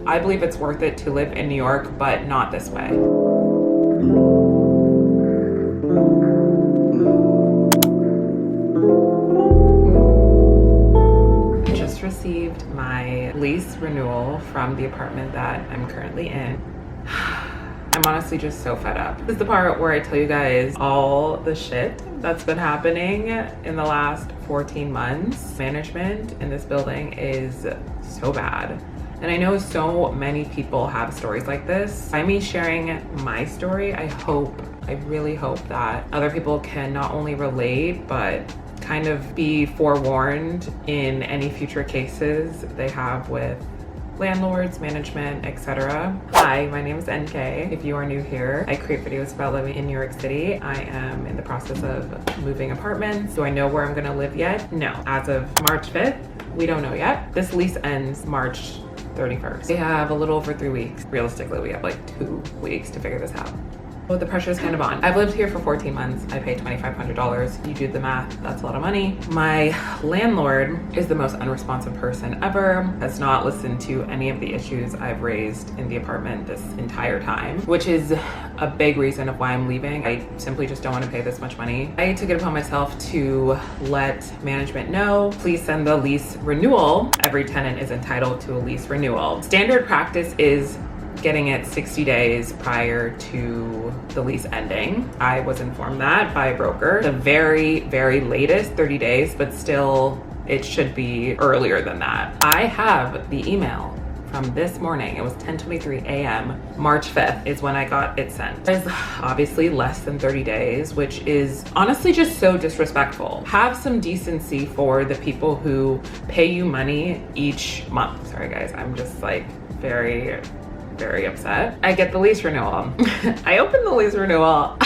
I believe it's worth it to live in New York, but not this way. I just received my lease renewal from the apartment that I'm currently in. I'm honestly just so fed up. This is the part where I tell you guys all the shit that's been happening in the last 14 months. Management in this building is so bad. And I know so many people have stories like this. By me sharing my story, I really hope that other people can not only relate, but kind of be forewarned in any future cases they have with landlords, management, etc. Hi, my name is NK. If you are new here, I create videos about living in New York City. I am in the process of moving apartments. Do I know where I'm gonna live yet? No. As of March 5th, we don't know yet. This lease ends March 31st. We have a little over 3 weeks. Realistically, we have like 2 weeks to figure this out. Well, the pressure is kind of on. I've lived here for 14 months. I pay $2,500. You do the math, that's a lot of money. My landlord is the most unresponsive person ever, has not listened to any of the issues I've raised in the apartment this entire time, which is a big reason of why I'm leaving. I simply just don't want to pay this much money. I took it upon myself to let management know, please send the lease renewal. Every tenant is entitled to a lease renewal. Standard practice is getting it 60 days prior to the lease ending. I was informed that by a broker. The very, very latest 30 days, but still it should be earlier than that. I have the email from this morning. It was 10:23 a.m. March 5th is when I got it sent. It's obviously less than 30 days, which is honestly just so disrespectful. Have some decency for the people who pay you money each month. Sorry guys, I'm just like very upset. I get the lease renewal. I open the lease renewal.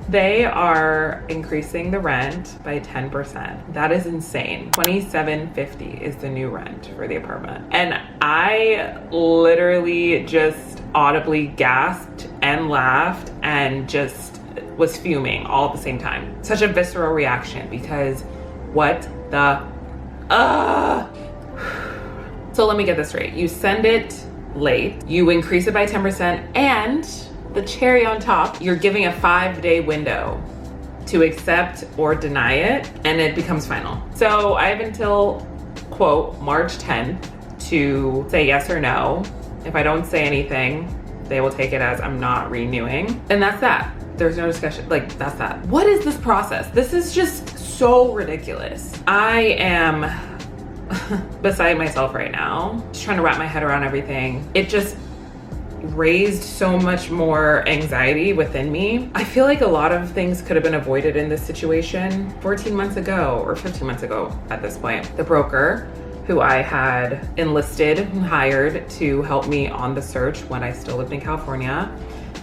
They are increasing the rent by 10%. That is insane. $27.50 is the new rent for the apartment. And I literally just audibly gasped and laughed and just was fuming all at the same time. Such a visceral reaction because what the, So let me get this straight. You send it late, you increase it by 10%, and the cherry on top, you're giving a 5-day window to accept or deny it, and it becomes final. So I have until, quote, March 10th to say yes or no. If I don't say anything, they will take it as I'm not renewing. And that's that. There's no discussion, like that's that. What is this process? This is just so ridiculous. I am beside myself right now, just trying to wrap my head around everything. It just raised so much more anxiety within me. I feel like a lot of things could have been avoided in this situation 14 months ago or 15 months ago at this point. The broker who I had enlisted and hired to help me on the search when I still lived in California,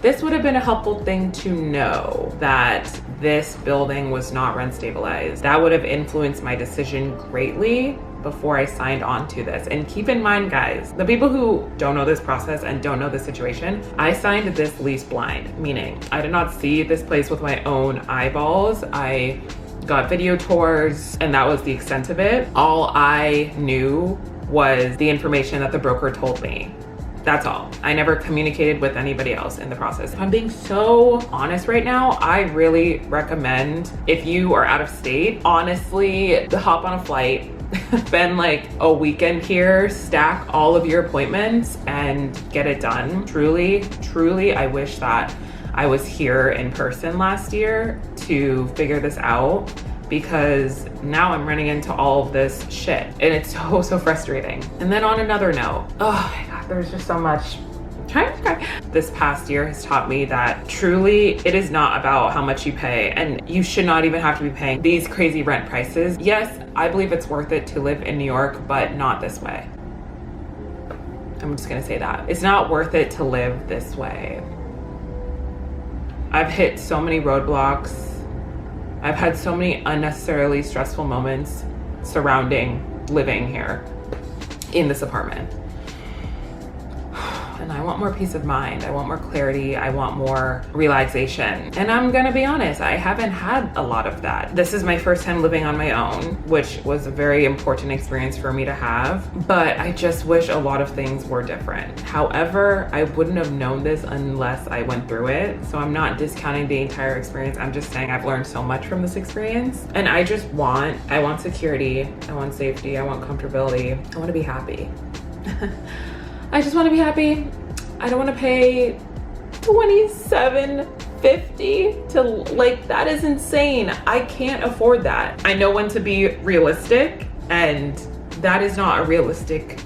this would have been a helpful thing to know, that this building was not rent stabilized. That would have influenced my decision greatly before I signed on to this. And keep in mind, guys, the people who don't know this process and don't know the situation, I signed this lease blind, meaning I did not see this place with my own eyeballs. I got video tours and that was the extent of it. All I knew was the information that the broker told me. That's all. I never communicated with anybody else in the process. If I'm being so honest right now, I really recommend, if you are out of state, honestly, to hop on a flight, spend like a weekend here, stack all of your appointments and get it done. Truly, I wish that I was here in person last year to figure this out, because now I'm running into all of this shit and it's so frustrating. And then on another note, oh my God, there's just so much. This past year has taught me that truly it is not about how much you pay, and you should not even have to be paying these crazy rent prices. Yes, I believe it's worth it to live in New York, but not this way. I'm just gonna say that. It's not worth it to live this way. I've hit so many roadblocks. I've had so many unnecessarily stressful moments surrounding living here in this apartment. and I want more peace of mind. I want more clarity. I want more relaxation. And I'm gonna be honest, I haven't had a lot of that. This is my first time living on my own, which was a very important experience for me to have, but I just wish a lot of things were different. However, I wouldn't have known this unless I went through it. So I'm not discounting the entire experience. I'm just saying I've learned so much from this experience. And I want security, I want safety, I want comfortability. I want to be happy. I just want to be happy. I don't want to pay $27.50 to, like, that is insane. I can't afford that. I know when to be realistic, and that is not a realistic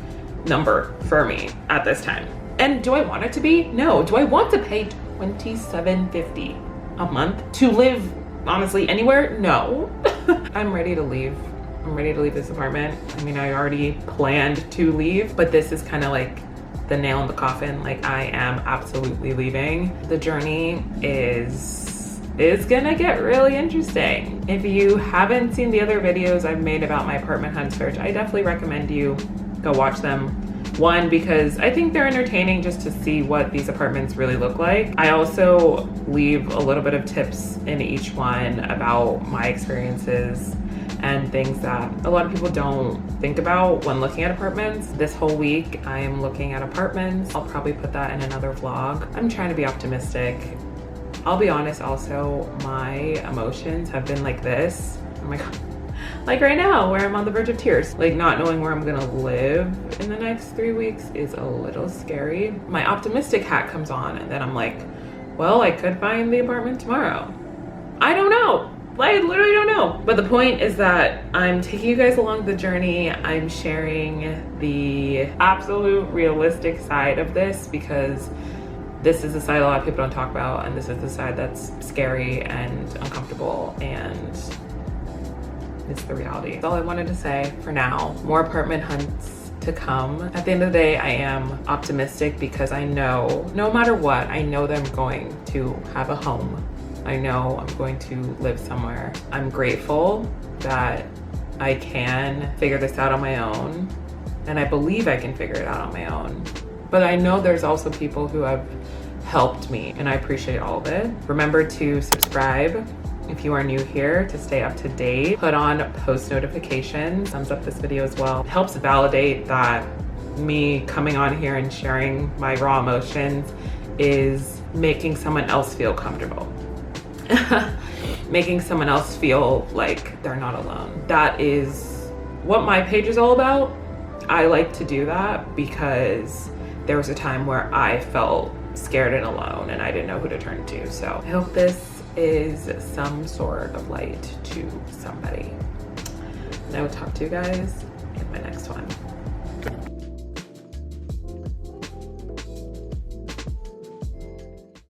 number for me at this time. And do I want it to be? No. Do I want to pay $27.50 a month to live, honestly, anywhere? No. I'm ready to leave. I'm ready to leave this apartment. I mean, I already planned to leave, but this is kind of like the nail in the coffin. Like, I am absolutely leaving. The journey is gonna get really interesting. If you haven't seen the other videos I've made about my apartment hunt search, I definitely recommend you go watch them. One, because I think they're entertaining just to see what these apartments really look like. I also leave a little bit of tips in each one about my experiences and things that a lot of people don't think about when looking at apartments. This whole week, I am looking at apartments. I'll probably put that in another vlog. I'm trying to be optimistic. I'll be honest also, my emotions have been like this. Oh my God. Like right now, where I'm on the verge of tears. Like, not knowing where I'm gonna live in the next 3 weeks is a little scary. My optimistic hat comes on, and then I'm like, well, I could find the apartment tomorrow. I don't know. I literally don't know. But the point is that I'm taking you guys along the journey. I'm sharing the absolute realistic side of this, because this is the side a lot of people don't talk about, and this is the side that's scary and uncomfortable, and it's the reality. That's all I wanted to say for now. More apartment hunts to come. At the end of the day, I am optimistic because I know, no matter what, I know that I'm going to have a home. I know I'm going to live somewhere. I'm grateful that I can figure this out on my own, and I believe I can figure it out on my own. But I know there's also people who have helped me, and I appreciate all of it. Remember to subscribe if you are new here to stay up to date. Put on post notifications. Thumbs up this video as well. It helps validate that me coming on here and sharing my raw emotions is making someone else feel comfortable. Making someone else feel like they're not alone. That is what my page is all about. I like to do that because there was a time where I felt scared and alone and I didn't know who to turn to. So I hope this is some sort of light to somebody. And I will talk to you guys in my next one.